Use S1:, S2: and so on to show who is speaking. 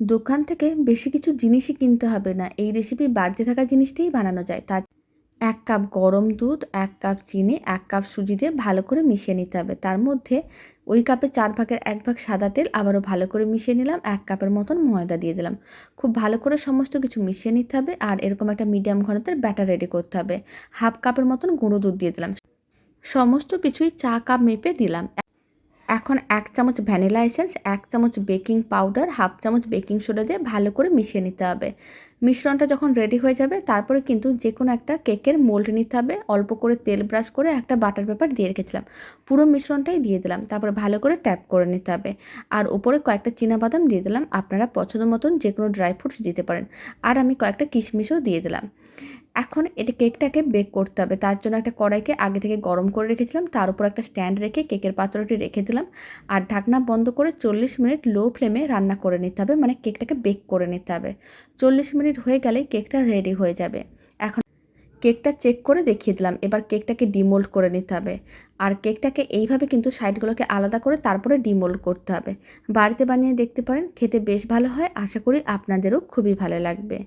S1: দোকান থেকে বেশি কিছু জিনিসই কিনতে হবে না। এই রেসিপি বাড়িতে থাকা জিনিস দিয়েই বানানো যায়। তার ১ কাপ গরম দুধ, ১ কাপ চিনি, ১ কাপ সুজি দিয়ে ভালো করে মিশিয়ে নিতে হবে। তার মধ্যে ওই কাপের ৪ ভাগের ১ ভাগ সাদা তেল আবারও ভালো করে মিশিয়ে নিলাম। ১ কাপের মতন ময়দা দিয়ে দিলাম। খুব ভালো করে সমস্ত কিছু মিশিয়ে নিতে হবে আর এরকম একটা মিডিয়াম ঘনত্বের ব্যাটার রেডি করতে হবে। ১/২ কাপের মতন গুঁড়ো দুধ দিয়ে দিলাম। সমস্ত কিছুই চা কাপ মেপে দিলাম। এখন ১ চামচ ভ্যানিলা এসেন্স, ১ চামচ বেকিং পাউডার, ১/২ চামচ বেকিং সোডা দিয়ে ভালো করে মিশিয়ে নিতে হবে। মিশ্রণটা যখন রেডি হয়ে যাবে তারপরে কিন্তু যেকোনো একটা কেকের মোল্ড নিতে হবে। অল্প করে তেল ব্রাশ করে একটা বাটার পেপার দিয়ে রেখেছিলাম। পুরো মিশ্রণটাই দিয়ে দিলাম। তারপরে ভালো করে ট্যাপ করে নিতে হবে। আর উপরে কয়েকটা চিনাবাদাম দিয়ে দিলাম। আপনারা পছন্দ মতন যেকোনো ড্রাই ফ্রুটস দিতে পারেন। আর আমি কয়েকটা কিশমিশও দিয়ে দিলাম। এখন কেকটাকে বেক করতে হবে। তার জন্য একটা কড়াইকে আগে থেকে গরম করে রেখেছিলাম। তার উপর একটা স্ট্যান্ড রেখে কেকের পাত্রটি রেখে দিলাম। আর ঢাকনা বন্ধ করে ৪০ মিনিট লো ফ্লেমে রান্না করে নিতে হবে। মানে কেকটাকে বেক করে নিতে হবে। ৪০ মিনিট হয়ে গেলেই কেকটা রেডি হয়ে যাবে। এখন কেকটা চেক করে দেখিয়ে দিলাম। এবার কেকটাকে ডিমোল্ড করে নিতে হবে। আর কেকটাকে এইভাবে কিন্তু সাইডগুলোকে আলাদা করে তারপরে ডিমোল্ড করতে হবে। বাড়িতে বানিয়ে দেখতে পারেন। খেতে বেশ ভালো হয়। আশা করি আপনাদেরও খুবই ভালো লাগবে।